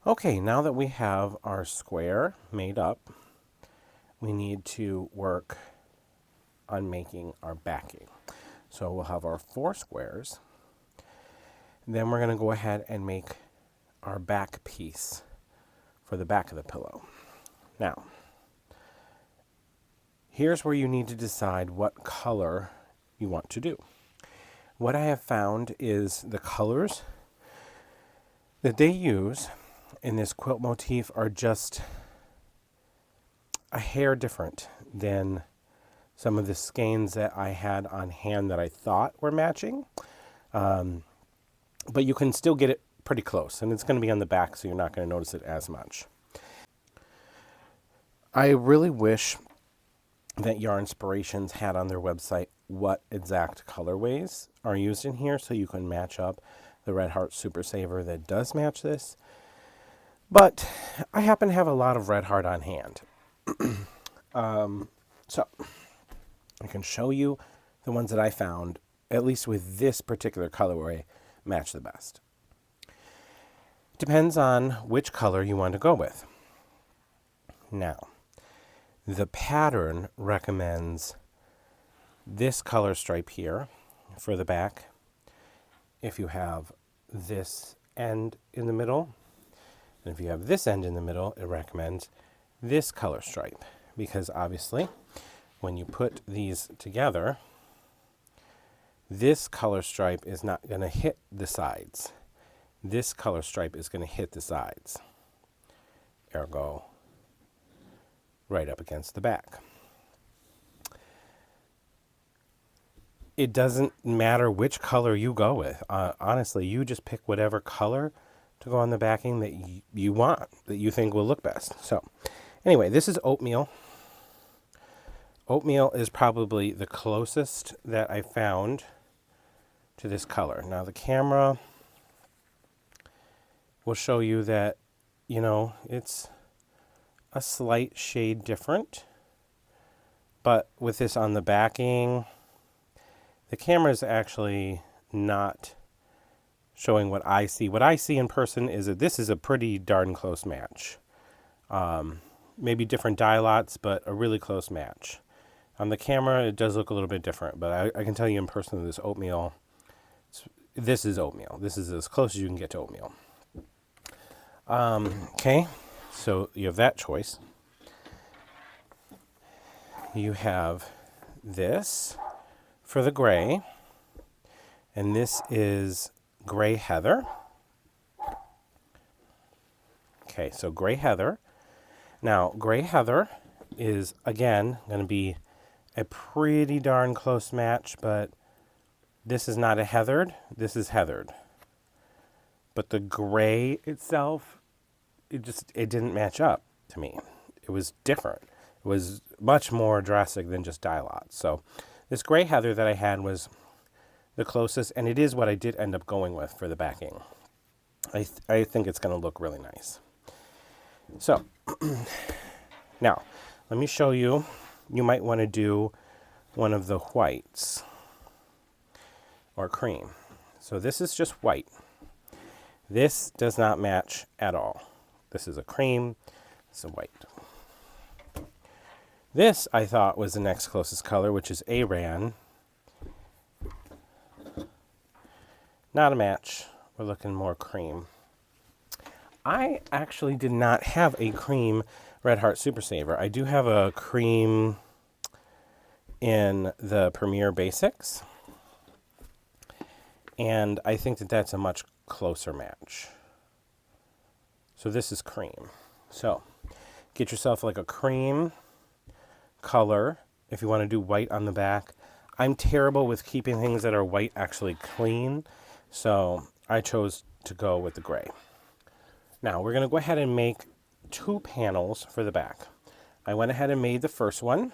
Okay, now that we have our square made up, we need to work on making our backing. So we'll have our 4 squares. Then we're going to go ahead and make our back piece for the back of the pillow. Now, here's where you need to decide what color you want to do. What I have found is the colors that they use in this quilt motif are just a hair different than some of the skeins that I had on hand that I thought were matching. But you can still get it pretty close, and it's going to be on the back, so you're not going to notice it as much. I really wish that Yarnspirations had on their website what exact colorways are used in here, so you can match up the Red Heart Super Saver that does match this. But I happen to have a lot of Red Heart on hand. So I can show you the ones that I found, at least with this particular colorway, match the best. Depends on which color you want to go with. Now, the pattern recommends this color stripe here for the back. If you have this end in the middle, and if you have this end in the middle, it recommends this color stripe, because obviously when you put these together, this color stripe is not going to hit the sides. This color stripe is going to hit the sides. Ergo, right up against the back. It doesn't matter which color you go with. Honestly, you just pick whatever color to go on the backing that you want, that you think will look best. So, anyway, this is oatmeal. Oatmeal is probably the closest that I found to this color. Now, the camera will show you that, you know, it's a slight shade different. But with this on the backing, the camera is actually not showing what I see. What I see in person is that this is a pretty darn close match. Maybe different dye lots, but a really close match. On the camera, it does look a little bit different, but I can tell you in person that this oatmeal, this is oatmeal. This is as close as you can get to oatmeal. Okay, so you have that choice. You have this for the gray, and this is gray heather. Okay, so gray heather. Now, gray heather is, again, going to be a pretty darn close match, but this is not a heathered, this is heathered. But the gray itself, it didn't match up to me. It was different. It was much more drastic than just dye lots. So this gray heather that I had was the closest, and it is what I did end up going with for the backing. I think it's going to look really nice. So now let me show you. You might want to do one of the whites or cream. So this is just white. This does not match at all. This is a cream, this is a white. This I thought was the next closest color, which is Aran. Not a match. We're looking more cream. I actually did not have a cream Red Heart Super Saver. I do have a cream in the Premier Basics, and I think that that's a much closer match. So this is cream. So get yourself like a cream color if you want to do white on the back. I'm terrible with keeping things that are white actually clean, so I chose to go with the gray. Now we're going to go ahead and make 2 panels for the back. I went ahead and made the first one,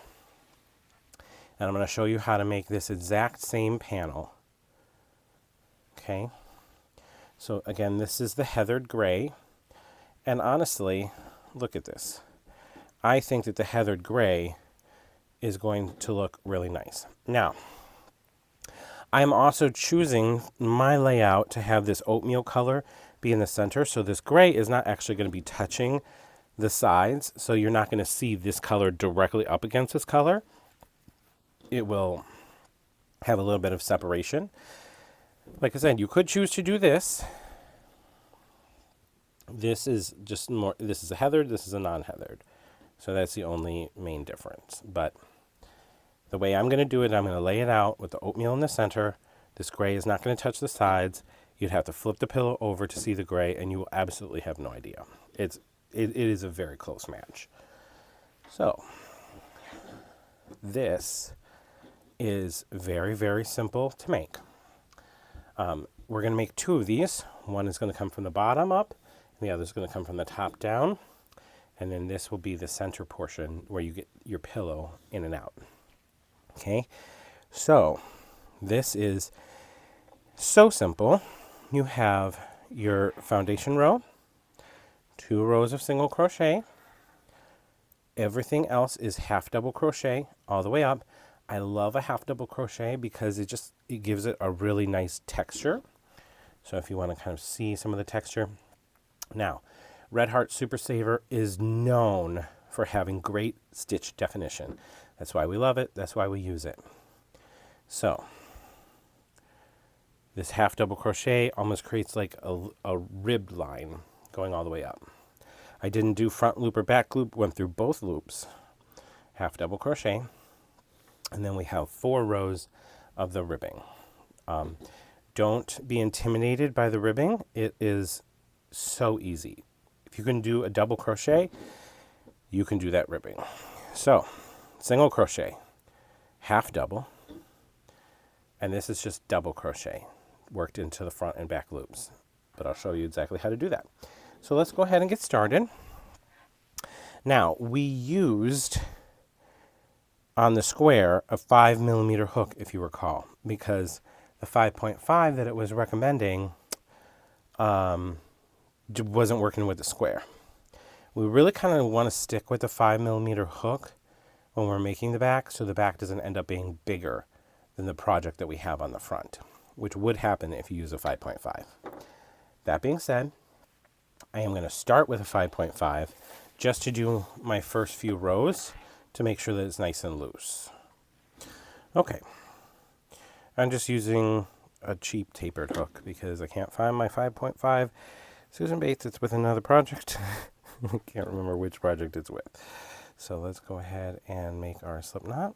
and I'm going to show you how to make this exact same panel. Okay, so again, this is the heathered gray, and honestly, look at this. I think that the heathered gray is going to look really nice. Now, I'm also choosing my layout to have this oatmeal color be in the center. So this gray is not actually going to be touching the sides. So you're not going to see this color directly up against this color. It will have a little bit of separation. Like I said, you could choose to do this. This is just more, this is a heathered, this is a non-heathered. So that's the only main difference. But the way I'm going to do it, I'm going to lay it out with the oatmeal in the center. This gray is not going to touch the sides. You'd have to flip the pillow over to see the gray, and you will absolutely have no idea. It is a very close match. So this is very, very simple to make. We're going to make two of these. One is going to come from the bottom up, and the other is going to come from the top down. And then this will be the center portion where you get your pillow in and out. Okay, so this is so simple. You have your foundation row, 2 rows of single crochet. Everything else is half double crochet all the way up. I love a half double crochet because it gives it a really nice texture. So if you want to kind of see some of the texture. Now, Red Heart Super Saver is known for having great stitch definition. That's why we love it. That's why we use it. So this half double crochet almost creates like a ribbed line going all the way up. I didn't do front loop or back loop, went through both loops. Half double crochet. And then we have 4 rows of the ribbing. Don't be intimidated by the ribbing. It is so easy. If you can do a double crochet, you can do that ribbing. So, single crochet, half double, and this is just double crochet worked into the front and back loops. But I'll show you exactly how to do that. So let's go ahead and get started. Now, we used on the square a 5mm hook, if you recall, because the 5.5 that it was recommending wasn't working with the square. We really kind of want to stick with the 5mm hook when we're making the back, so the back doesn't end up being bigger than the project that we have on the front, which would happen if you use a 5.5. That being said, I am going to start with a 5.5 just to do my first few rows to make sure that it's nice and loose. Okay, I'm just using a cheap tapered hook because I can't find my 5.5 Susan Bates. It's with another project. I can't remember which project it's with. So let's go ahead and make our slip knot.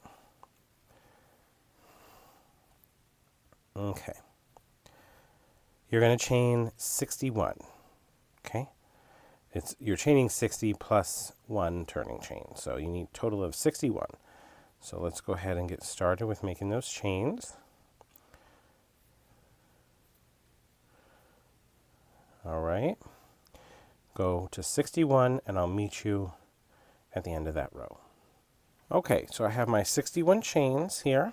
Okay. You're going to chain 61. Okay. You're chaining 60 plus 1 turning chain. So you need a total of 61. So let's go ahead and get started with making those chains. All right. Go to 61 and I'll meet you at the end of that row. Okay, so I have my 61 chains here.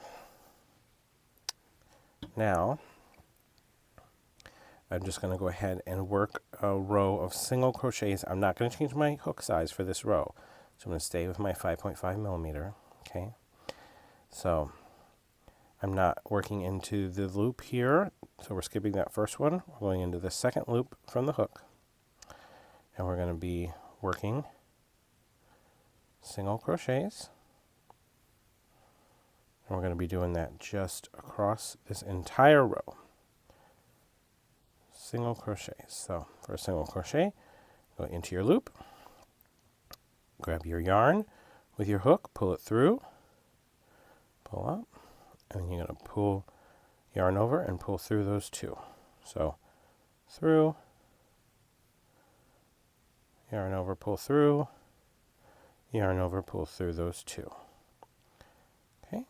Now, I'm just going to go ahead and work a row of single crochets. I'm not going to change my hook size for this row. So I'm going to stay with my 5.5mm. Okay. So I'm not working into the loop here. So we're skipping that first one. We're going into the second loop from the hook. And we're going to be working single crochets. And we're going to be doing that just across this entire row. Single crochets. So for a single crochet, go into your loop, grab your yarn with your hook, pull it through, pull up, and then you're going to pull yarn over and pull through those 2. So through, yarn over, pull through, yarn over, pull through those 2. Okay.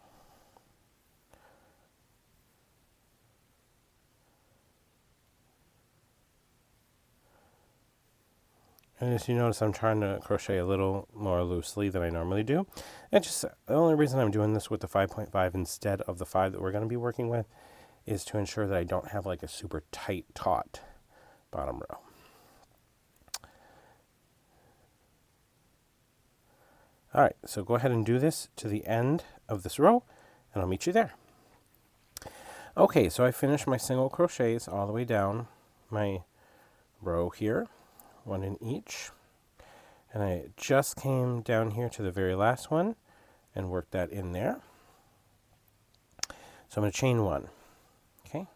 And as you notice, I'm trying to crochet a little more loosely than I normally do. And just the only reason I'm doing this with the 5.5 instead of the 5 that we're going to be working with is to ensure that I don't have like a super tight, taut bottom row. All right, so go ahead and do this to the end of this row, and I'll meet you there. Okay, so I finished my single crochets all the way down my row here, one in each. And I just came down here to the very last one and worked that in there. So I'm going to chain one. Okay, I'm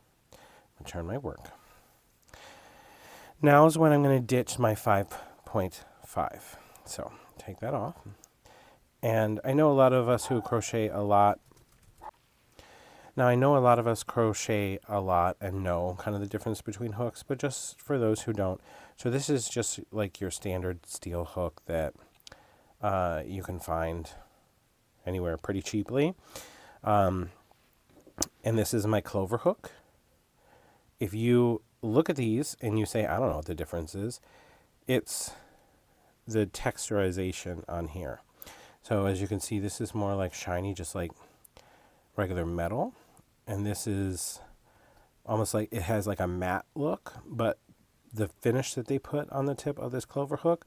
going to turn my work. Now is when I'm going to ditch my 5.5. So take that off. And I know a lot of us who crochet a lot. Now I know a lot of us crochet a lot and know kind of the difference between hooks, but just for those who don't. So this is just like your standard steel hook that you can find anywhere pretty cheaply. And this is my clover hook. If you look at these and you say, I don't know what the difference is, it's the texturization on here. So as you can see, this is more like shiny, just like regular metal. And this is almost like it has like a matte look, but the finish that they put on the tip of this clover hook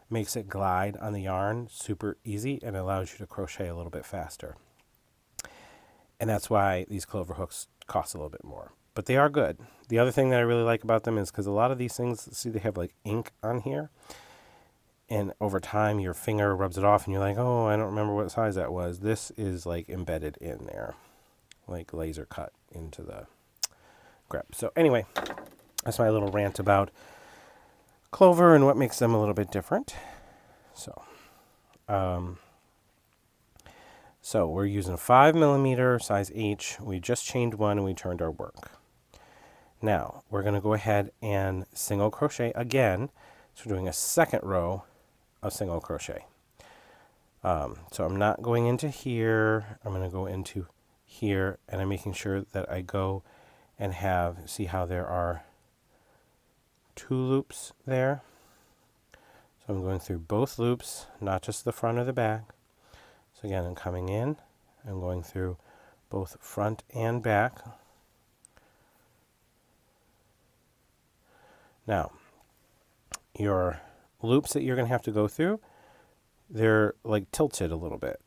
makes it glide on the yarn super easy and allows you to crochet a little bit faster. And that's why these clover hooks cost a little bit more, but they are good. The other thing that I really like about them is because a lot of these things, see, they have like ink on here. And over time, your finger rubs it off and you're like, oh, I don't remember what size that was. This is like embedded in there, like laser cut into the grip. So anyway, that's my little rant about clover and what makes them a little bit different. So we're using 5mm size H. We just chained one and we turned our work. Now we're going to go ahead and single crochet again. So we're doing a second row of single crochet. So I'm not going into here. I'm going to go into here, and I'm making sure that I go and have, see how there are 2 loops there. So I'm going through both loops, not just the front or the back. So again, I'm coming in, I'm going through both front and back. Now, your loops that you're going to have to go through, they're like tilted a little bit.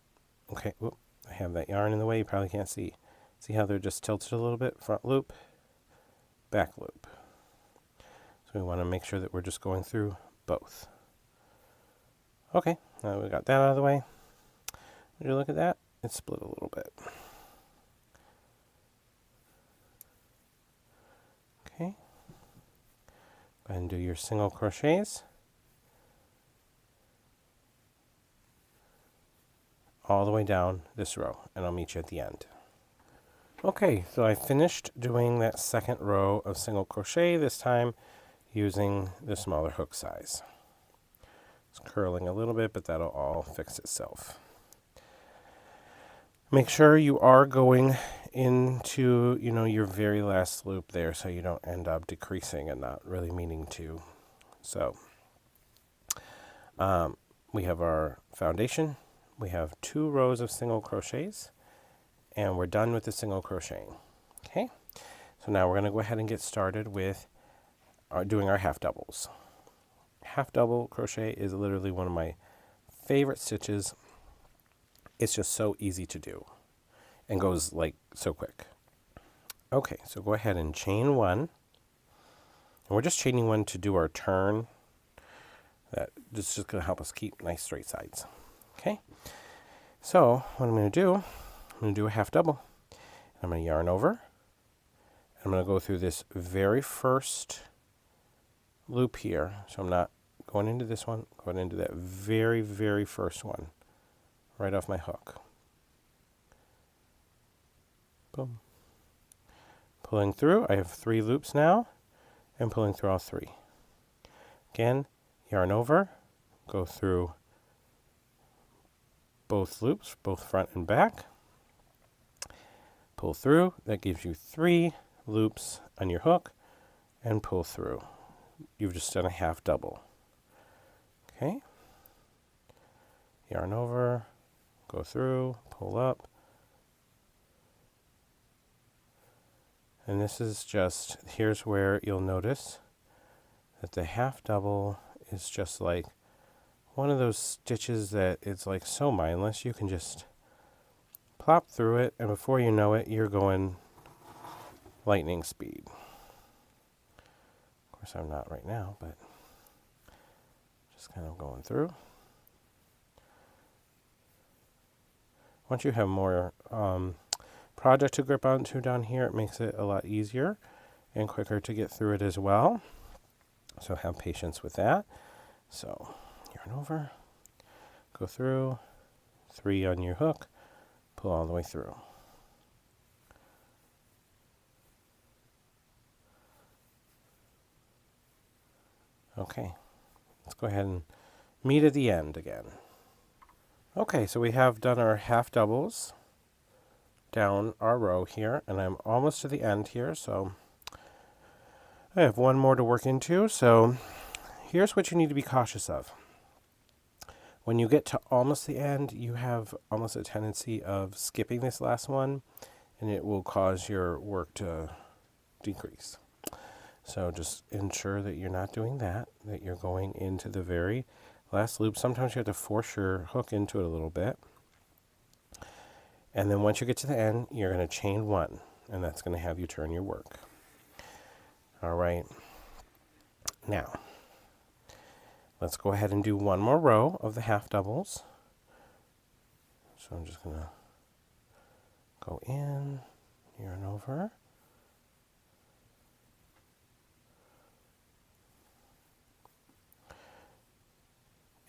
Okay, whoop, I have that yarn in the way, you probably can't see. See how they're just tilted a little bit? Front loop, back loop. So we want to make sure that we're just going through both. Okay, now we got that out of the way. Would you look at that? It's split a little bit. Okay. Go ahead and do your single crochets. All the way down this row, and I'll meet you at the end. Okay, so I finished doing that second row of single crochet, this time using the smaller hook size. It's curling a little bit, but that'll all fix itself. Make sure you are going into, your very last loop there so you don't end up decreasing and not really meaning to. So we have our foundation. We have 2 rows of single crochets, and we're done with the single crocheting. Okay, so now we're going to go ahead and get started with doing our half doubles. Half double crochet is literally one of my favorite stitches. It's just so easy to do and goes like so quick. Okay, so go ahead and chain 1. And we're just chaining 1 to do our turn. That's just going to help us keep nice straight sides. Okay, so what I'm going to do, I'm going to do a half double. I'm going to yarn over. I'm going to go through this very first loop here. So I'm not going into this one, going into that very, very first one, right off my hook. Boom. Pulling through, I have 3 loops now, and pulling through all 3. Again, yarn over, go through both loops, both front and back. Pull through, that gives you 3 loops on your hook, and pull through. You've just done a half double. Okay. Yarn over, go through, pull up. And this is just, here's where you'll notice that the half double is just like one of those stitches that it's like so mindless. You can just plop through it, and before you know it, you're going lightning speed. Go course, I'm not right now, but just kind of going through. Once you have more project to grip onto down here, it makes it a lot easier and quicker to get through it as well. So have patience with that. So yarn over, go through, 3 on your hook, pull all the way through. Okay, let's go ahead and meet at the end again. Okay, so we have done our half doubles down our row here, and I'm almost to the end here, so I have one more to work into. So here's what you need to be cautious of. When you get to almost the end, you have almost a tendency of skipping this last one, and it will cause your work to decrease. So just ensure that you're not doing that, that you're going into the very last loop. Sometimes you have to force your hook into it a little bit. And then once you get to the end, you're going to chain 1, and that's going to have you turn your work. All right. Now, let's go ahead and do one more row of the half doubles. So I'm just going to go in, yarn over.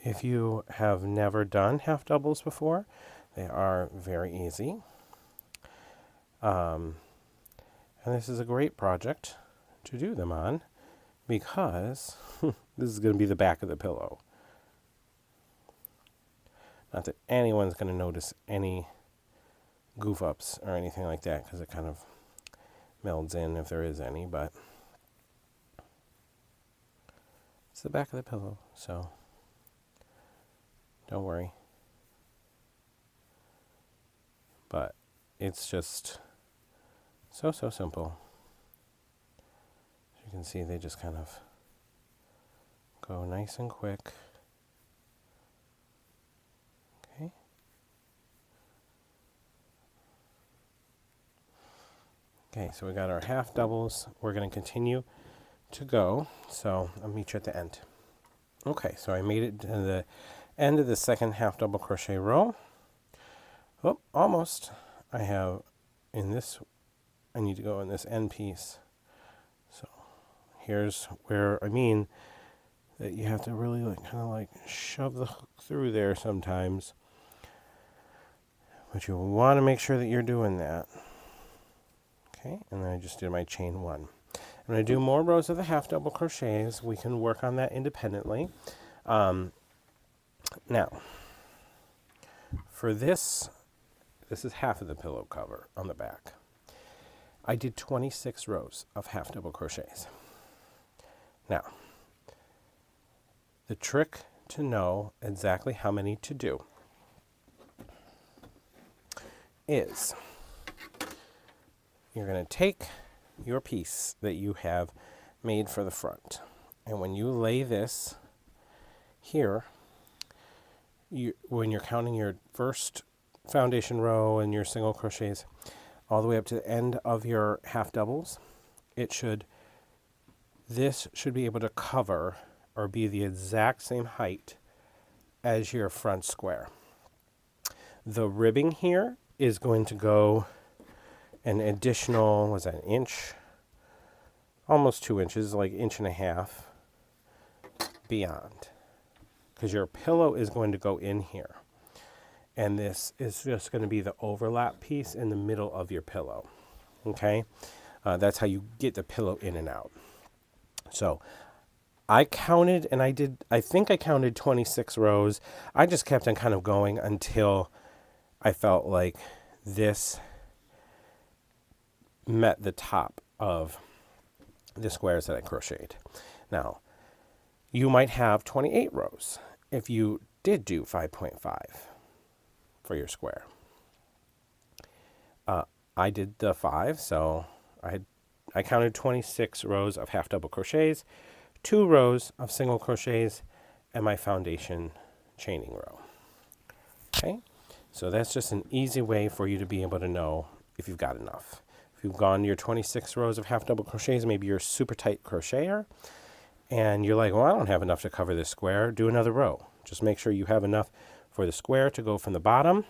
If you have never done half doubles before, they are very easy. And this is a great project to do them on because this is going to be the back of the pillow. Not that anyone's going to notice any goof ups or anything like that because it kind of melds in if there is any, but it's the back of the pillow, so don't worry. But it's just so simple. As you can see, they just kind of go nice and quick. Okay. Okay, so we got our half doubles. We're going to continue to go. So I'll meet you at the end. Okay, so I made it to the end of the second half double crochet row. Oh, almost. I have in this, I need to go in this end piece. So here's where I mean that you have to really kind of like shove the hook through there sometimes. But you want to make sure that you're doing that. Okay, and then I just did my chain 1. I'm going to do more rows of the half double crochets. We can work on that independently. Now, for this is half of the pillow cover on the back. I did 26 rows of half double crochets. Now, the trick to know exactly how many to do is you're going to take your piece that you have made for the front, and when you lay this here, when you're counting your first foundation row and your single crochets all the way up to the end of your half doubles, this should be able to cover or be the exact same height as your front square. The ribbing here is going to go an additional, was that an inch? Almost 2 inches, like 1.5 inches beyond. Because your pillow is going to go in here. And this is just going to be the overlap piece in the middle of your pillow. Okay? That's how you get the pillow in and out. So I counted, and I think I counted 26 rows. I just kept on kind of going until I felt like this met the top of the squares that I crocheted. Now, you might have 28 rows if you did do 5.5 for your square. I did the 5, so I counted 26 rows of half double crochets, 2 rows of single crochets, and my foundation chaining row. Okay, so that's just an easy way for you to be able to know if you've got enough. If you've gone your 26 rows of half double crochets, maybe you're a super tight crocheter, and you're like, well, I don't have enough to cover this square, do another row. Just make sure you have enough for the square to go from the bottom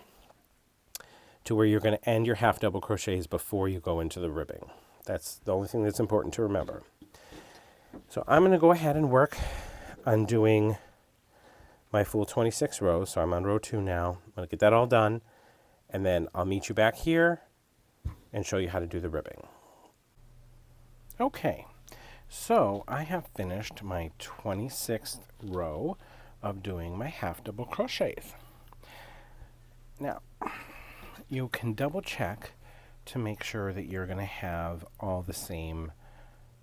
to where you're going to end your half double crochets before you go into the ribbing. That's the only thing that's important to remember. So I'm going to go ahead and work on doing my full 26 rows. So I'm on row 2 now. I'm going to get that all done, and then I'll meet you back here and show you how to do the ribbing. Okay, so I have finished my 26th row of doing my half double crochets. Now, you can double check to make sure that you're going to have all the same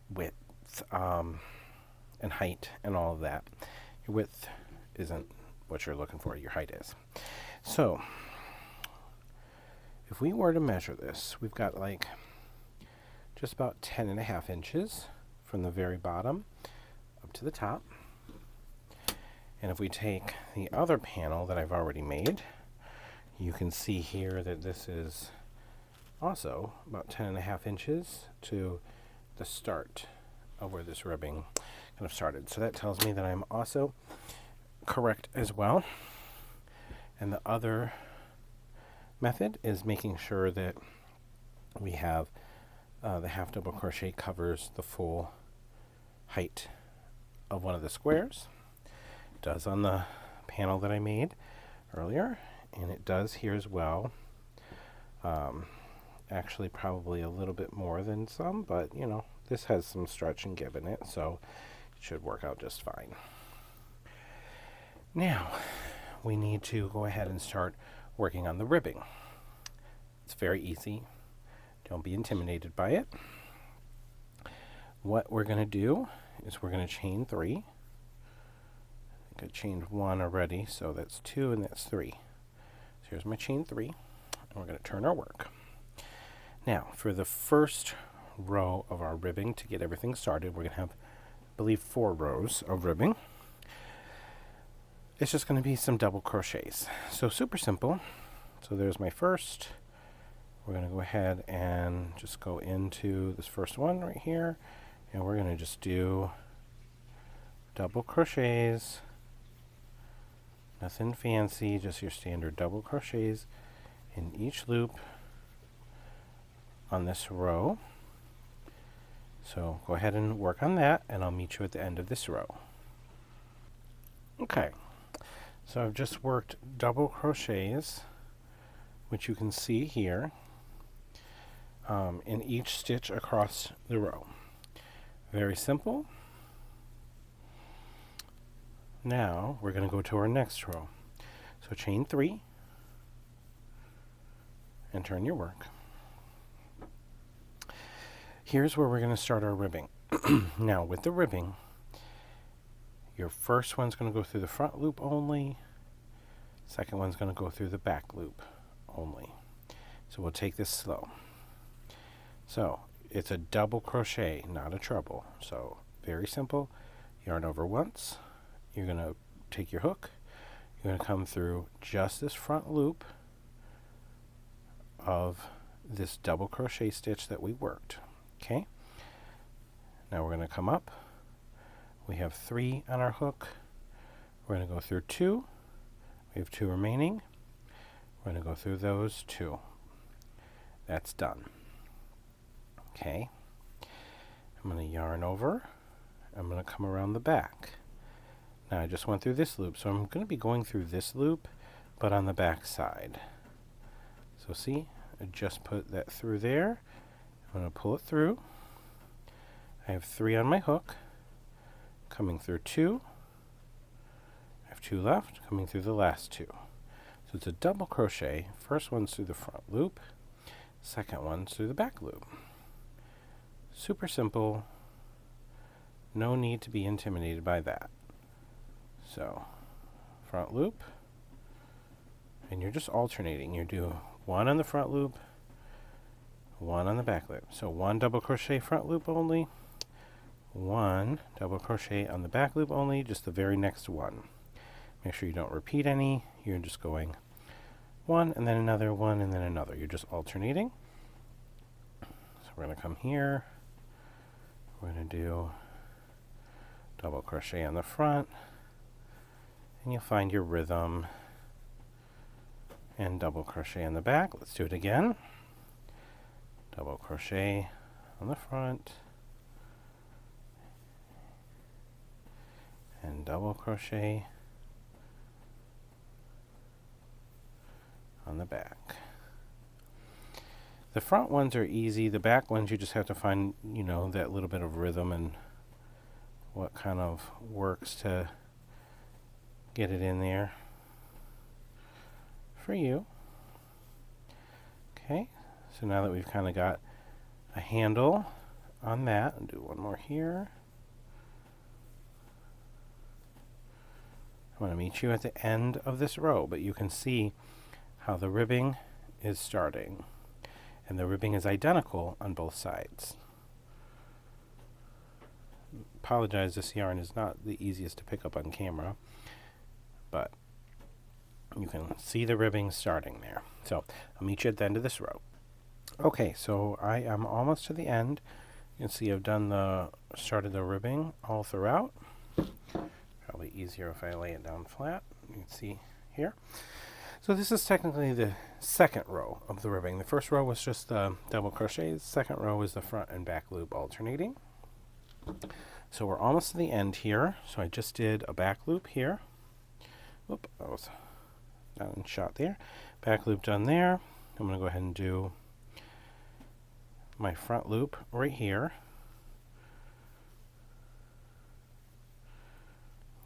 width and height and all of that. Your width isn't what you're looking for, your height is. So, if we were to measure this, we've got like just about 10.5 inches from the very bottom up to the top. And if we take the other panel that I've already made, you can see here that this is also about 10.5 inches to the start of where this ribbing kind of started. So that tells me that I'm also correct as well. And the other method is making sure that we have the half double crochet covers the full height of one of the squares. It does on the panel that I made earlier, and it does here as well. Actually probably a little bit more than some, but you know, this has some stretch and give in it, so it should work out just fine. Now we need to go ahead and start working on the ribbing. It's very easy. Don't be intimidated by it. What we're going to do is we're going to chain 3. I think I chained 1 already, so that's 2 and that's 3. So here's my chain 3, and we're going to turn our work. Now, for the first row of our ribbing, to get everything started, we're going to have, I believe, 4 rows of ribbing. It's just going to be some double crochets. So super simple. So there's my first. We're going to go ahead and just go into this first one right here, and we're going to just do double crochets. Nothing fancy, just your standard double crochets in each loop on this row. So go ahead and work on that, and I'll meet you at the end of this row. Okay, so I've just worked double crochets, which you can see here, in each stitch across the row. Very simple. Now we're going to go to our next row. So chain 3 and turn your work. Here's where we're going to start our ribbing. Now with the ribbing, your first one's going to go through the front loop only. Second one's going to go through the back loop only. So we'll take this slow. So it's a double crochet, not a treble. So very simple. Yarn over once. You're going to take your hook. You're going to come through just this front loop of this double crochet stitch that we worked. Okay. Now we're going to come up. We have 3 on our hook. We're going to go through 2. We have 2 remaining. We're going to go through those 2. That's done. Okay. I'm going to yarn over. I'm going to come around the back. Now I just went through this loop, so I'm going to be going through this loop, but on the back side. So see, I just put that through there. I'm going to pull it through. I have 3 on my hook, coming through 2. I have 2 left, coming through the last 2. So it's a double crochet. First one's through the front loop, second one's through the back loop. Super simple. No need to be intimidated by that. So, front loop, and you're just alternating. You do 1 on the front loop, 1 on the back loop. So 1 double crochet front loop only, 1 double crochet on the back loop only, just the very next one. Make sure you don't repeat any. You're just going 1 and then another 1 and then another. You're just alternating. So we're going to come here. We're going to do double crochet on the front, and you'll find your rhythm, and double crochet on the back. Let's do it again. Double crochet on the front, and double crochet on the back. The front ones are easy. The back ones you just have to find, that little bit of rhythm and what kind of works to get it in there for you. Okay, so now that we've kind of got a handle on that, and do one more here. I want to meet you at the end of this row, but you can see how the ribbing is starting. And the ribbing is identical on both sides. Apologize, this yarn is not the easiest to pick up on camera, but you can see the ribbing starting there. So I'll meet you at the end of this row. Okay, so I am almost to the end. You can see I've started the ribbing all throughout. Probably easier if I lay it down flat. You can see here. So this is technically the second row of the ribbing. The first row was just the double crochet. The second row is the front and back loop alternating. So we're almost to the end here. So I just did a back loop here. Oop, that was not in shot there. Back loop done there. I'm going to go ahead and do my front loop right here.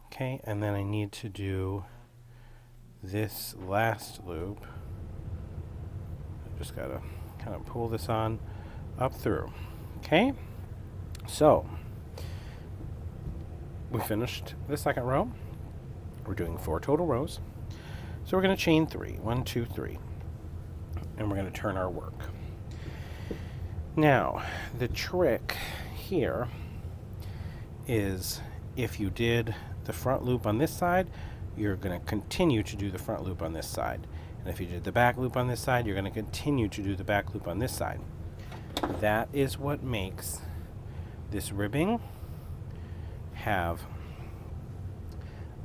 Okay, and then I need to do this last loop. I just gotta kind of pull this on up through. Okay, so we finished the second row. We're doing 4 total rows. So we're going to chain 3. 1, 2, 3. And we're going to turn our work. Now, the trick here is if you did the front loop on this side, you're going to continue to do the front loop on this side. And if you did the back loop on this side, you're going to continue to do the back loop on this side. That is what makes this ribbing have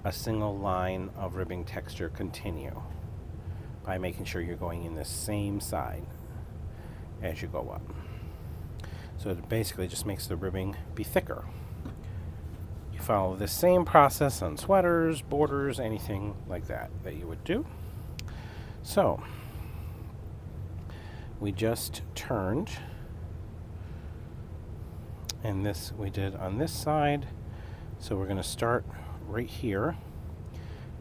a single line of ribbing texture continue, by making sure you're going in the same side as you go up. So it basically just makes the ribbing be thicker. You follow the same process on sweaters, borders, anything like that you would do. So we just turned, and this we did on this side. So we're going to start right here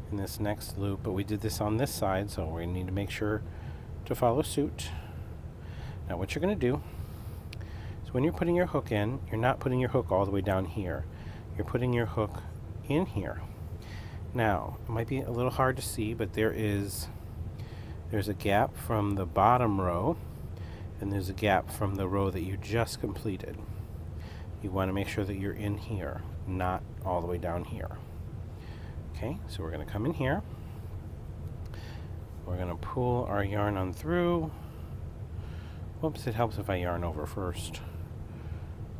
in this next loop, but we did this on this side, so we need to make sure to follow suit. Now what you're going to do is when you're putting your hook in, you're not putting your hook all the way down here. You're putting your hook in here. Now, it might be a little hard to see, but there's a gap from the bottom row, and there's a gap from the row that you just completed. You want to make sure that you're in here, not all the way down here. Okay, so we're going to come in here. We're going to pull our yarn on through. Whoops, it helps if I yarn over first.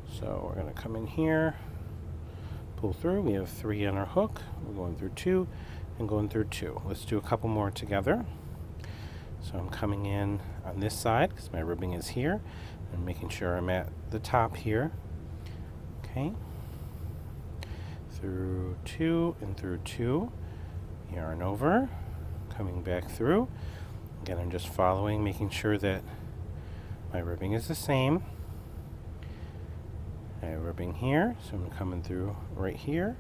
So we're going to come in here, pull through. We have 3 on our hook. We're going through 2 and going through 2. Let's do a couple more together. So I'm coming in on this side because my ribbing is here. I'm making sure I'm at the top here. Okay. Through 2 and through 2. Yarn over. Coming back through. Again, I'm just following, making sure that my ribbing is the same. I have ribbing here, so I'm coming through right here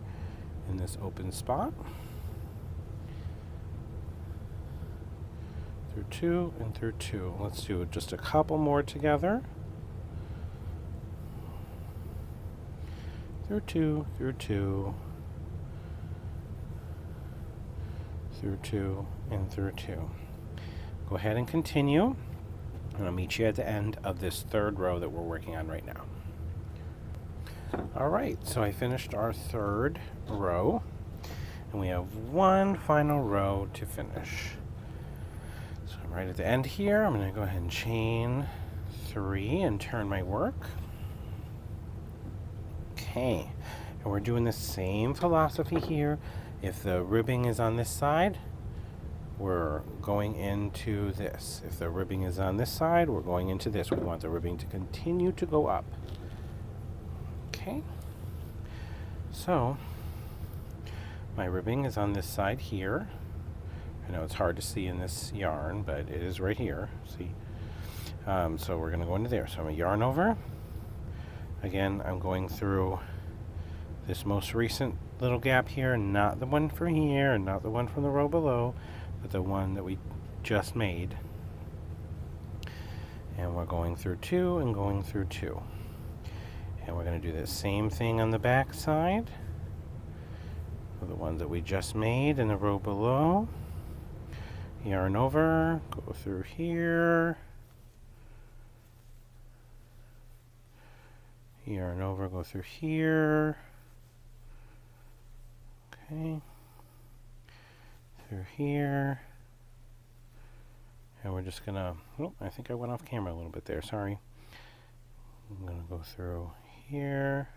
in this open spot. Through 2 and through 2. Let's do just a couple more together. Through 2, through 2, through 2, and through 2. Go ahead and continue, and I'll meet you at the end of this 3rd row that we're working on right now. Alright, so I finished our 3rd row, and we have one final row to finish. So I'm right at the end here. I'm going to go ahead and chain 3 and turn my work. Okay, And we're doing the same philosophy here. If the ribbing is on this side, we're going into this. If the ribbing is on this side, we're going into this. We want the ribbing to continue to go up. Okay. So, my ribbing is on this side here. I know it's hard to see in this yarn, but it is right here. See? So we're going to go into there. So I'm going to yarn over. Again, I'm going through this most recent little gap here, not the one from here, and not the one from the row below, but the one that we just made. And we're going through 2 and going through 2. And we're going to do the same thing on the back side. For the ones that we just made in the row below. Yarn over, go through here. Yarn over, go through here. Okay. Through here. And we're just gonna, oh, I think I went off camera a little bit there, sorry. I'm gonna go through here.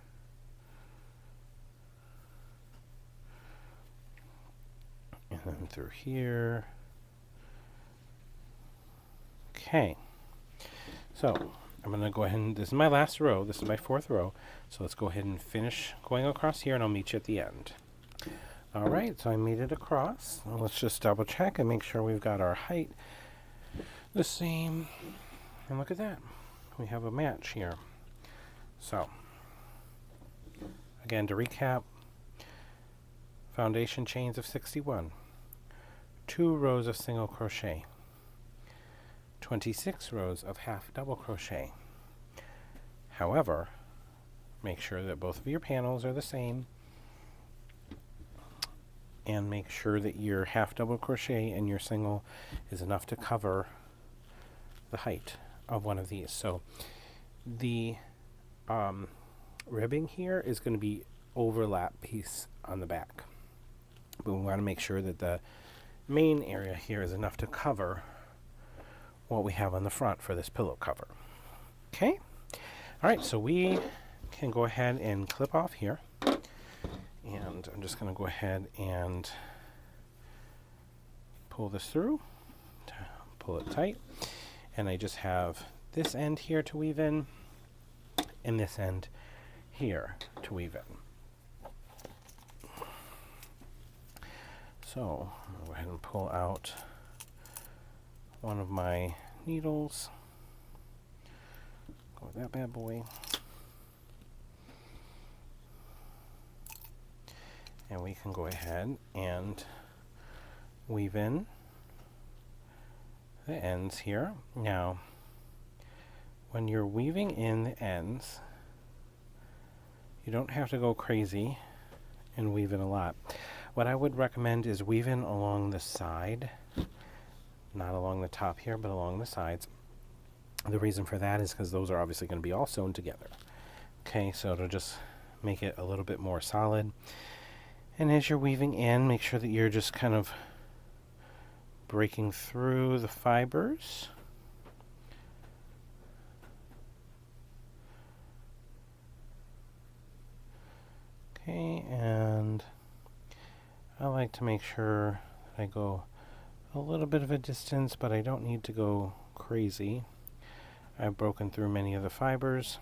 And then through here. Okay. So, I'm going to go ahead and, this is my last row, this is my 4th row, so let's go ahead and finish going across here and I'll meet you at the end. Alright, so I made it across. Now let's just double check and make sure we've got our height the same. And look at that, we have a match here. So, again to recap, foundation chains of 61, 2 rows of single crochet, 26 rows of half double crochet. However, make sure that both of your panels are the same, and make sure that your half double crochet and your single is enough to cover the height of one of these. So the ribbing here is going to be overlap piece on the back, but we want to make sure that the main area here is enough to cover what we have on the front for this pillow cover. Okay? Alright, so we can go ahead and clip off here. And I'm just going to go ahead and pull this through, pull it tight. And I just have this end here to weave in, and this end here to weave in. So, I'll go ahead and pull out one of my needles. Go with that bad boy. And we can go ahead and weave in the ends here. Now, when you're weaving in the ends, you don't have to go crazy and weave in a lot. What I would recommend is weave in along the side, not along the top here, but along the sides. The reason for that is because those are obviously going to be all sewn together. Okay, so to just make it a little bit more solid. And as you're weaving in, make sure that you're just kind of breaking through the fibers. Okay, and I like to make sure that I go a little bit of a distance, but I don't need to go crazy. I've broken through many of the fibers.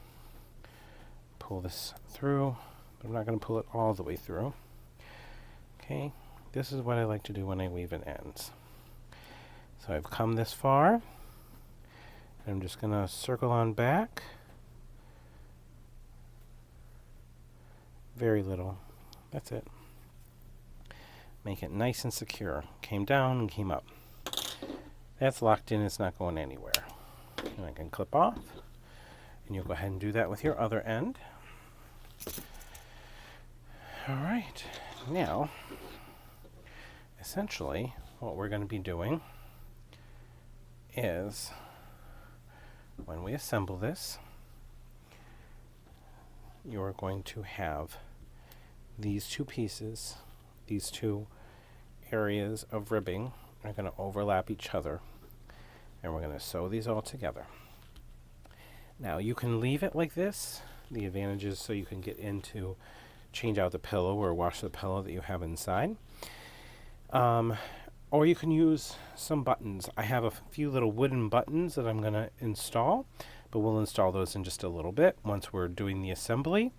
Pull this through, but I'm not going to pull it all the way through. Okay, this is what I like to do when I weave in ends. So I've come this far. I'm just going to circle on back. Very little. That's it. Make it nice and secure. Came down and came up. That's locked in. It's not going anywhere. And I can clip off. And you'll go ahead and do that with your other end. All right. Now, essentially, what we're going to be doing is, when we assemble this, you're going to have these two pieces, these two areas of ribbing are going to overlap each other, and we're going to sew these all together. Now you can leave it like this. The advantage is so you can get into change out the pillow or wash the pillow that you have inside. Or you can use some buttons. I have a few little wooden buttons that I'm going to install, but we'll install those in just a little bit once we're doing the assembly,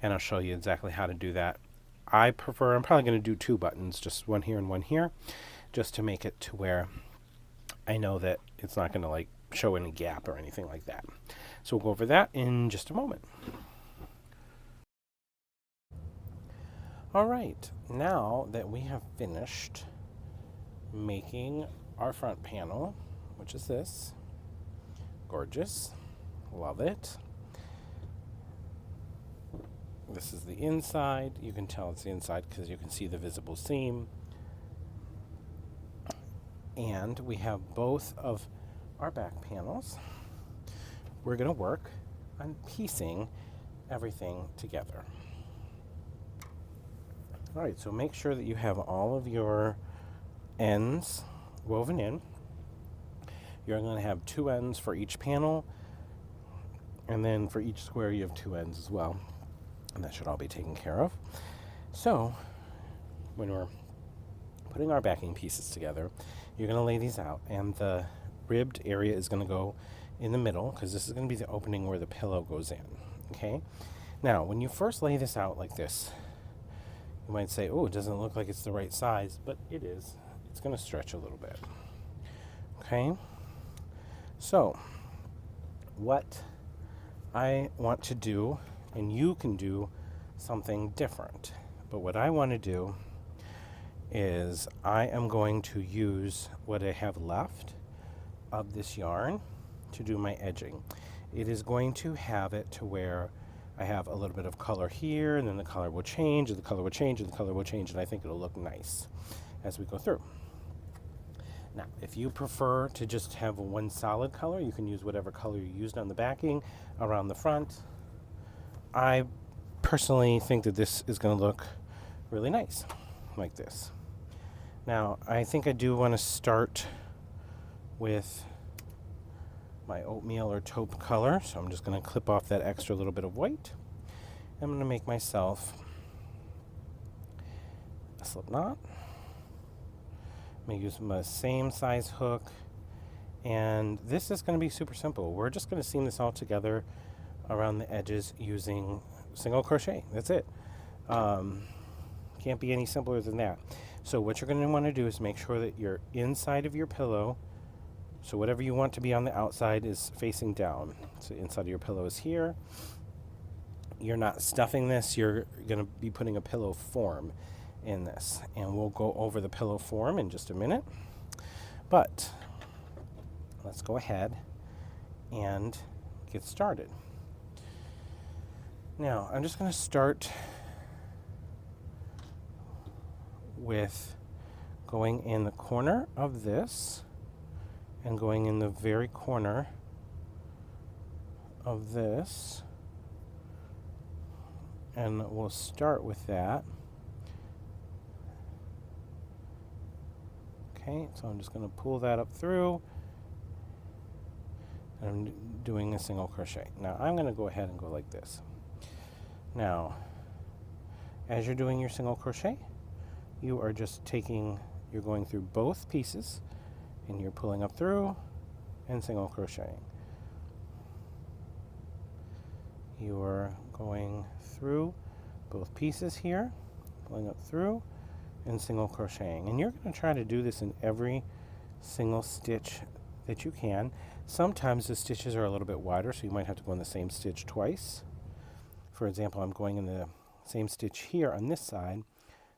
and I'll show you exactly how to do that. I'm probably going to do 2 buttons, just one here and one here, just to make it to where I know that it's not going to like show any gap or anything like that. So we'll go over that in just a moment. All right, now that we have finished making our front panel, which is this, gorgeous, love it. This is the inside. You can tell it's the inside because you can see the visible seam. And we have both of our back panels. We're going to work on piecing everything together. All right, so make sure that you have all of your ends woven in. You're going to have 2 ends for each panel, and then for each square you have 2 ends as well, and that should all be taken care of. So when we're putting our backing pieces together, you're going to lay these out, and the ribbed area is going to go in the middle because this is going to be the opening where the pillow goes in. Okay, now when you first lay this out like this, you might say, oh, it doesn't look like it's the right size, but it is. It's going to stretch a little bit. Okay, so what I want to do, and you can do something different, but what I want to do is I am going to use what I have left of this yarn to do my edging. It is going to have it to where I have a little bit of color here, and then the color will change, and the color will change, and the color will change, and I think it'll look nice as we go through. Now, if you prefer to just have one solid color, you can use whatever color you used on the backing around the front. I personally think that this is going to look really nice, like this. Now, I think I do want to start with my oatmeal or taupe color, so I'm just going to clip off that extra little bit of white. I'm going to make myself a slip knot. I'm going to use my same size hook, and this is going to be super simple. We're just going to seam this all together around the edges using single crochet. That's it. Can't be any simpler than that. So what you're going to want to do is make sure that your inside of your pillow, so whatever you want to be on the outside, is facing down. So inside of your pillow is here. You're not stuffing this. You're going to be putting a pillow form in this, and we'll go over the pillow form in just a minute. But let's go ahead and get started. Now, I'm just going to start with going in the corner of this and going in the very corner of this, and we'll start with that. Okay, so I'm just going to pull that up through, and I'm doing a single crochet. Now I'm going to go ahead and go like this. Now, as you're doing your single crochet, you are just you're going through both pieces, and you're pulling up through and single crocheting. You're going through both pieces here, pulling up through and single crocheting. And you're going to try to do this in every single stitch that you can. Sometimes the stitches are a little bit wider, so you might have to go in the same stitch twice. For example, I'm going in the same stitch here on this side,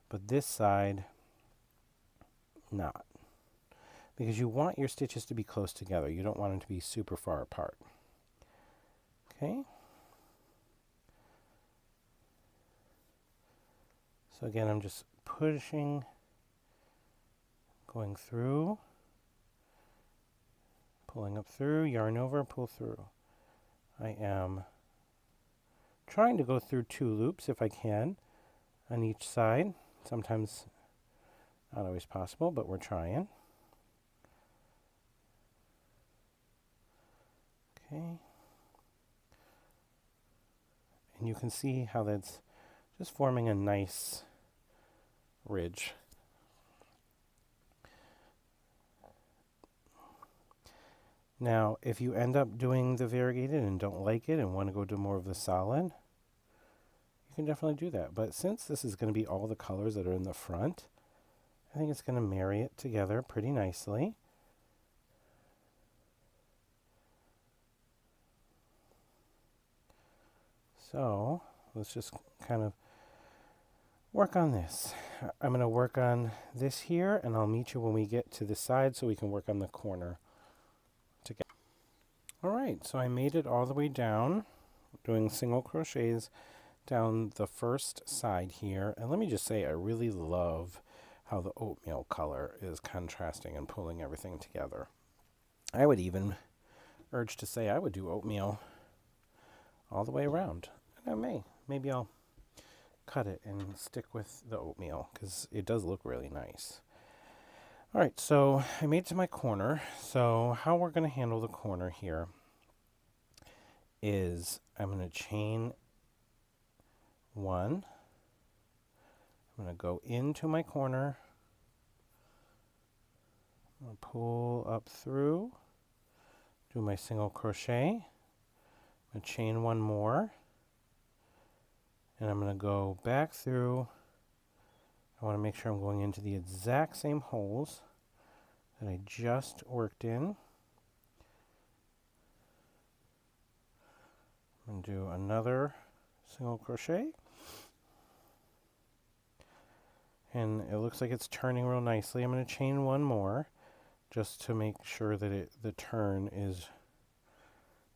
but this side not. Because you want your stitches to be close together. You don't want them to be super far apart. Okay? So again, I'm just pushing, going through, pulling up through, yarn over, pull through. I am trying to go through 2 loops if I can on each side. Sometimes not always possible, but we're trying. Okay. And you can see how that's just forming a nice ridge. Now, if you end up doing the variegated and don't like it and want to go to more of the solid, you can definitely do that. But since this is going to be all the colors that are in the front, I think it's going to marry it together pretty nicely. So let's just kind of work on this. I'm going to work on this here, and I'll meet you when we get to the side so we can work on the corner together. All right, so I made it all the way down, doing single crochets down the first side here. And let me just say, I really love how the oatmeal color is contrasting and pulling everything together. I would even urge to say I would do oatmeal all the way around. And maybe I'll cut it and stick with the oatmeal because it does look really nice. All right, so I made it to my corner. So how we're going to handle the corner here is I'm going to chain one. I'm going to go into my corner. I'm going to pull up through, do my single crochet. I'm going to chain one more. And I'm going to go back through. I want to make sure I'm going into the exact same holes that I just worked in. I'm going to do another single crochet. And it looks like it's turning real nicely. I'm going to chain one more just to make sure that the turn is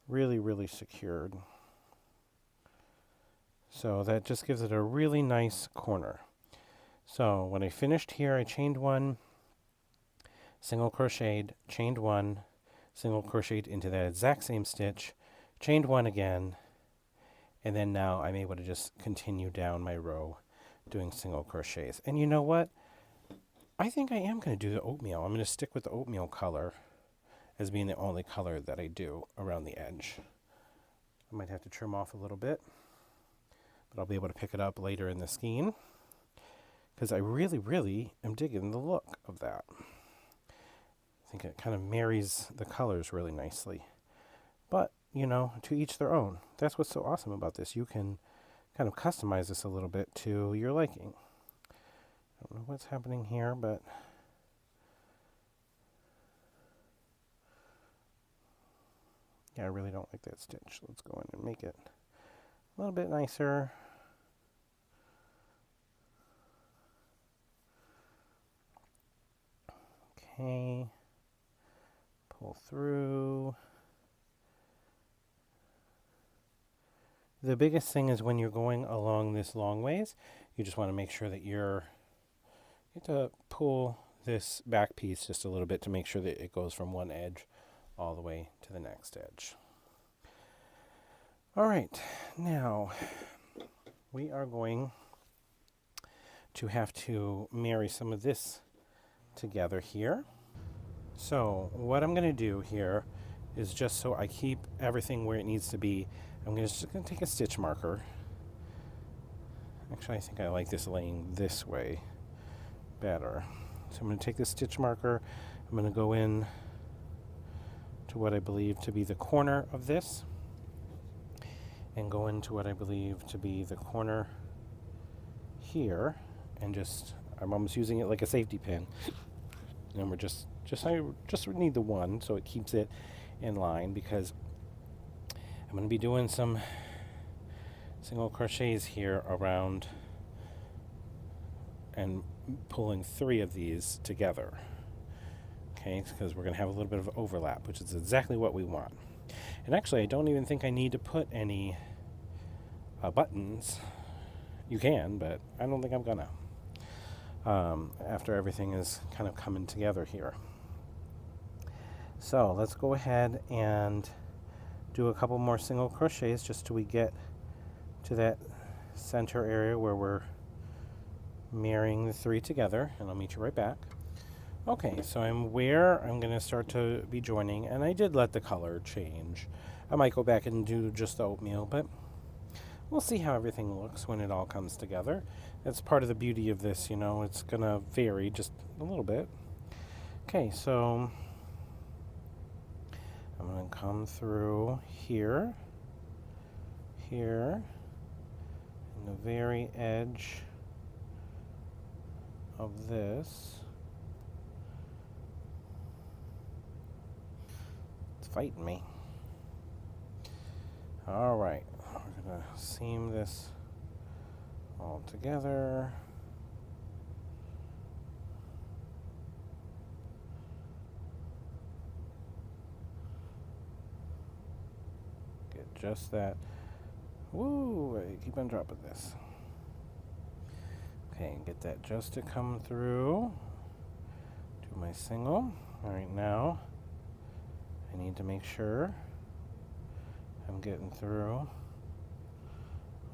really, really secured. So that just gives it a really nice corner. So when I finished here, I chained one, single crocheted, chained one, single crocheted into that exact same stitch, chained one again, and then now I'm able to just continue down my row doing single crochets. And you know what? I think I am going to do the oatmeal. I'm going to stick with the oatmeal color as being the only color that I do around the edge. I might have to trim off a little bit, but I'll be able to pick it up later in the skein because I really, really am digging the look of that. I think it kind of marries the colors really nicely. But, you know, to each their own. That's what's so awesome about this. You can kind of customize this a little bit to your liking. I don't know what's happening here, but yeah, I really don't like that stitch. Let's go in and make it a little bit nicer. Okay, pull through. The biggest thing is when you're going along this long ways, you just want to make sure that you have to pull this back piece just a little bit to make sure that it goes from one edge all the way to the next edge. All right, now we are going to have to marry some of this together here. So what I'm going to do here is, just so I keep everything where it needs to be, I'm just going to take a stitch marker. Actually, I think I like this laying this way better. So I'm going to take this stitch marker. I'm going to go in to what I believe to be the corner of this, and go into what I believe to be the corner here, and I'm almost using it like a safety pin. And I just need the one so it keeps it in line, because I'm going to be doing some single crochets here around and pulling 3 of these together. Okay, because we're going to have a little bit of overlap, which is exactly what we want. And actually, I don't even think I need to put any buttons. You can, but I don't think I'm gonna. After everything is kind of coming together here. So let's go ahead and do a couple more single crochets just till we get to that center area where we're marrying the 3 together, and I'll meet you right back. Okay, so I'm going to start to be joining, and I did let the color change. I might go back and do just the oatmeal, but we'll see how everything looks when it all comes together. That's part of the beauty of this, you know, it's gonna vary just a little bit. Okay, so I'm gonna come through here, here, and the very edge of this. It's fighting me. All right, we're gonna seam this all together. Get just that. Woo, I keep on dropping this. Okay, get that just to come through. Do my single. All right, now I need to make sure I'm getting through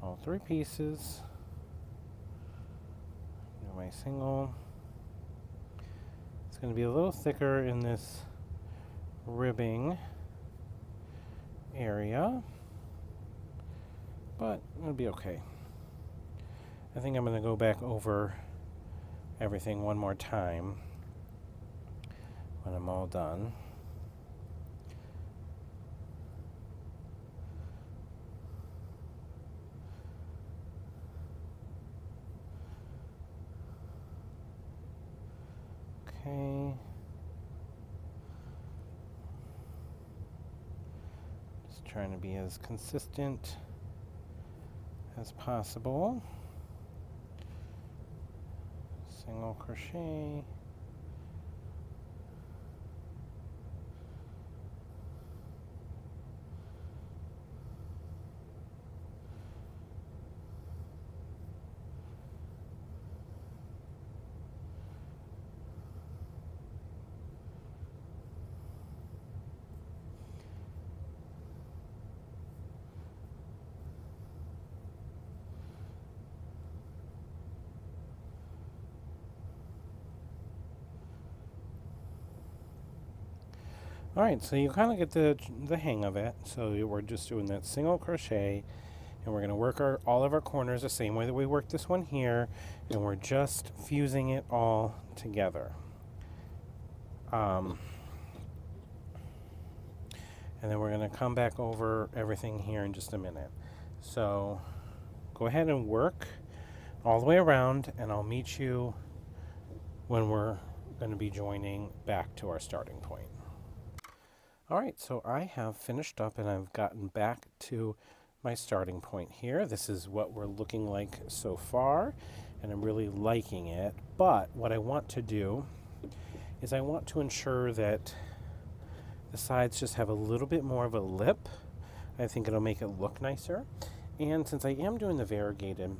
all 3 pieces. Do my single. It's going to be a little thicker in this ribbing area, but it'll be okay. I think I'm going to go back over everything one more time when I'm all done. Okay. Just trying to be as consistent as possible. Single crochet. All right, so you kind of get the hang of it. So we're just doing that single crochet, and we're going to work all of our corners the same way that we worked this one here, and we're just fusing it all together. And then we're going to come back over everything here in just a minute. So go ahead and work all the way around, and I'll meet you when we're going to be joining back to our starting point. All right, so I have finished up and I've gotten back to my starting point here. This is what we're looking like so far, and I'm really liking it. But what I want to do is I want to ensure that the sides just have a little bit more of a lip. I think it'll make it look nicer. And since I am doing the variegated,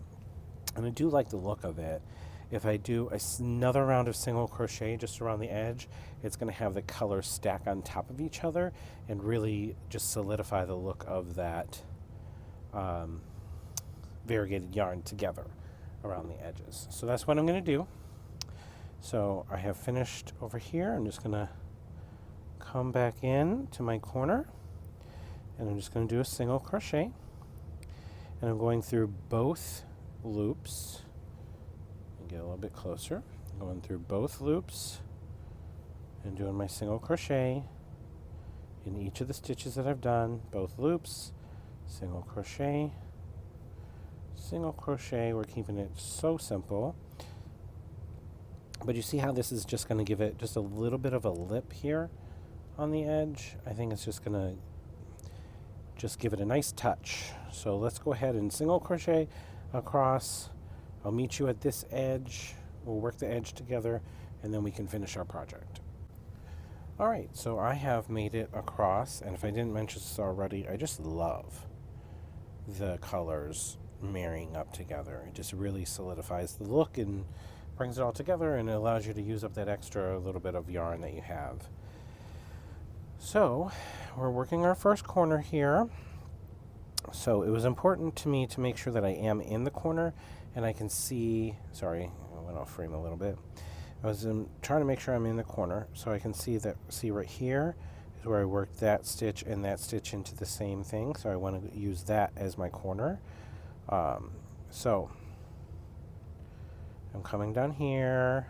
and I do like the look of it, if I do another round of single crochet just around the edge, it's going to have the colors stack on top of each other and really just solidify the look of that variegated yarn together around the edges. So that's what I'm going to do. So I have finished over here. I'm just going to come back in to my corner, and I'm just going to do a single crochet, and I'm going through both loops. Get a little bit closer. Going through both loops and doing my single crochet in each of the stitches that I've done. Both loops, single crochet, single crochet. We're keeping it so simple. But you see how this is just going to give it just a little bit of a lip here on the edge? I think it's just going to just give it a nice touch. So let's go ahead and single crochet across. I'll meet you at this edge. We'll work the edge together, and then we can finish our project. All right, so I have made it across, and if I didn't mention this already, I just love the colors marrying up together. It just really solidifies the look and brings it all together, and it allows you to use up that extra little bit of yarn that you have. So we're working our first corner here. So it was important to me to make sure that I am in the corner and I can see, sorry, I went off frame a little bit. I was trying to make sure I'm in the corner so I can see right here is where I worked that stitch and that stitch into the same thing. So I want to use that as my corner. So I'm coming down here.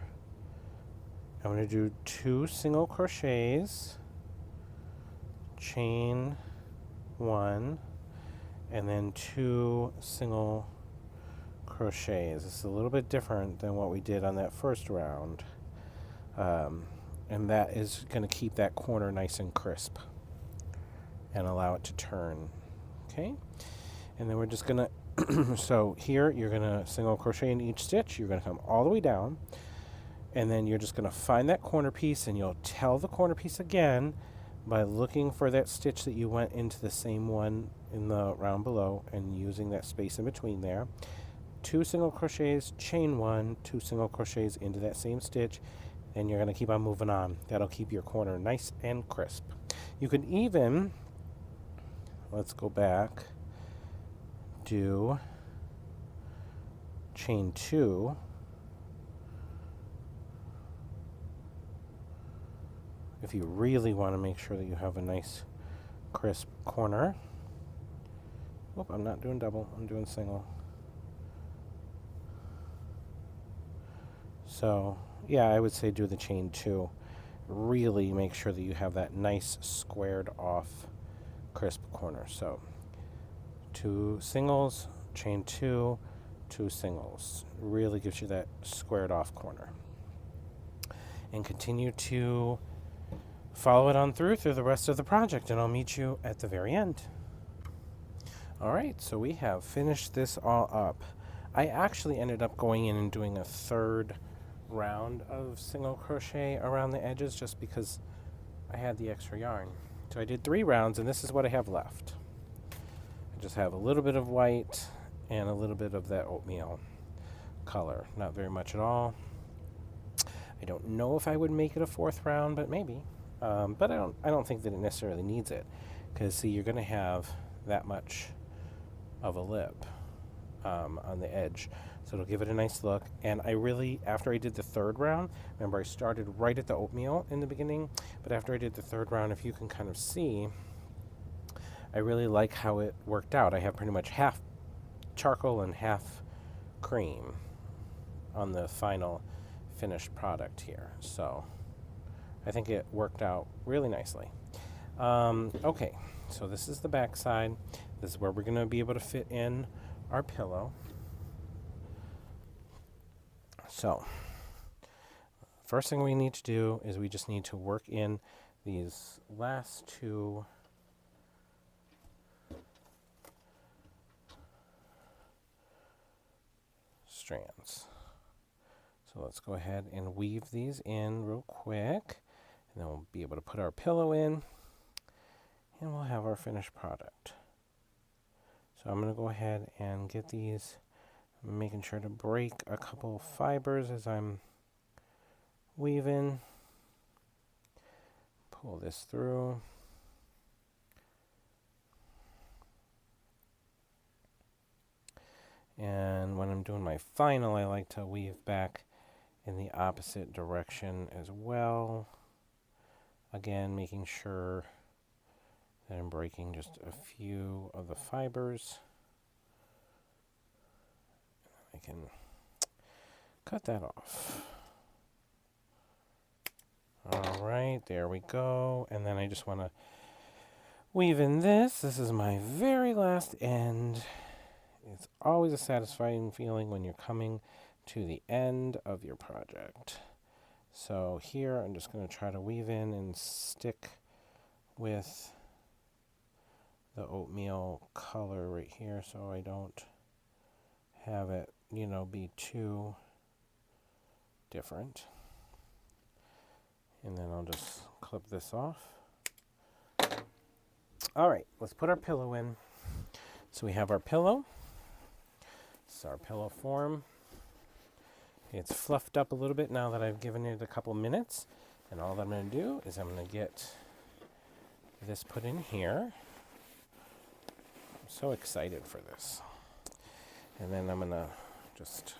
I'm going to do 2 single crochets, chain 1, and then 2 single crochets. This is a little bit different than what we did on that first round. And that is going to keep that corner nice and crisp and allow it to turn. Okay? And then we're just going to, so here you're going to single crochet in each stitch. You're going to come all the way down. And then you're just going to find that corner piece, and you'll tell the corner piece again by looking for that stitch that you went into the same one in the round below and using that space in between there. 2 single crochets, chain 1, 2 single crochets into that same stitch, and you're going to keep on moving on. That'll keep your corner nice and crisp. You can even, let's go back, do chain 2, if you really want to make sure that you have a nice crisp corner. Whoop, I'm not doing double, I'm doing single. So yeah, I would say do the chain 2. Really make sure that you have that nice squared off crisp corner. So 2 singles, chain 2, 2 singles. Really gives you that squared off corner. And continue to follow it on through the rest of the project, and I'll meet you at the very end. Alright, so we have finished this all up. I actually ended up going in and doing a 3rd round of single crochet around the edges just because I had the extra yarn. So I did 3 rounds, and this is what I have left. I just have a little bit of white and a little bit of that oatmeal color. Not very much at all. I don't know if I would make it a 4th round, but maybe. But I don't think that it necessarily needs it, because see, you're going to have that much of a lip on the edge, so it'll give it a nice look. And I really, after I did the 3rd round, remember I started right at the oatmeal in the beginning, but after I did the 3rd round, if you can kind of see, I really like how it worked out. I have pretty much half charcoal and half cream on the final finished product here, so I think it worked out really nicely. Okay, so this is the back side. This is where we're going to be able to fit in our pillow. So, first thing we need to do is we just need to work in these last 2 strands. So let's go ahead and weave these in real quick, and then we'll be able to put our pillow in, and we'll have our finished product. So I'm going to go ahead and get these, making sure to break a couple fibers as I'm weaving. Pull this through. And when I'm doing my final, I like to weave back in the opposite direction as well. Again, making sure that I'm breaking just a few of the fibers. I can cut that off. Alright, there we go. And then I just want to weave in this. This is my very last end. It's always a satisfying feeling when you're coming to the end of your project. So here I'm just going to try to weave in and stick with the oatmeal color right here so I don't have it, be too different. And then I'll just clip this off. All right, let's put our pillow in. So we have our pillow. This is our pillow form. It's fluffed up a little bit now that I've given it a couple minutes. And all that I'm going to do is I'm going to get this put in here. I'm so excited for this. And then I'm going to just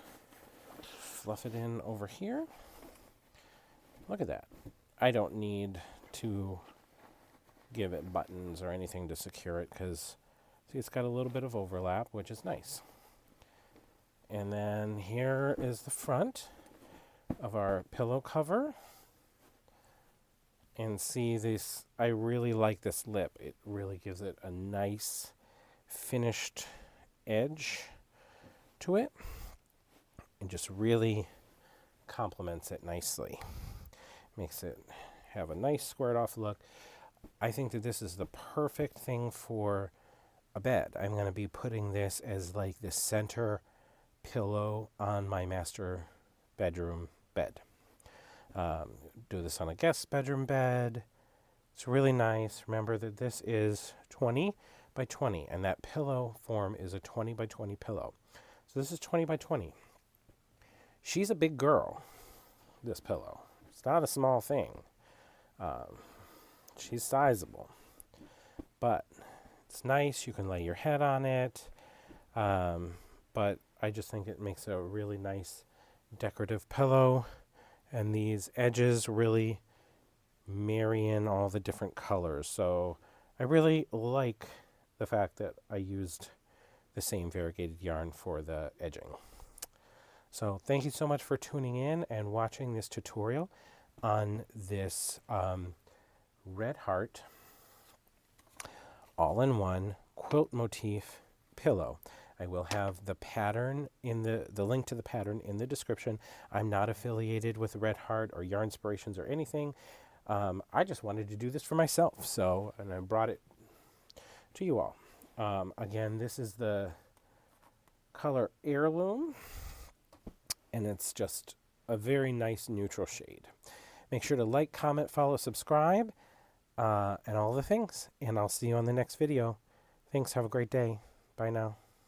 fluff it in over here. Look at that. I don't need to give it buttons or anything to secure it because, see, it's got a little bit of overlap, which is nice. And then here is the front of our pillow cover. And see this, I really like this lip. It really gives it a nice finished edge to it. And just really complements it nicely. Makes it have a nice squared off look. I think that this is the perfect thing for a bed. I'm going to be putting this as like the center pillow on my master bedroom bed. Do this on a guest bedroom bed. It's really nice. Remember that this is 20 by 20, and that pillow form is a 20 by 20 pillow. So this is 20 by 20. She's a big girl, this pillow. It's not a small thing. She's sizable. But it's nice. You can lay your head on it. But I just think it makes a really nice decorative pillow. And these edges really marry in all the different colors. So I really like the fact that I used the same variegated yarn for the edging. So thank you so much for tuning in and watching this tutorial on this Red Heart all-in-one quilt motif pillow. I will have the pattern in the link to the pattern in the description. I'm not affiliated with Red Heart or Yarnspirations or anything. I just wanted to do this for myself, and I brought it to you all. Again, this is the color Heirloom, and it's just a very nice neutral shade. Make sure to like, comment, follow, subscribe, and all the things. And I'll see you on the next video. Thanks. Have a great day. Bye now.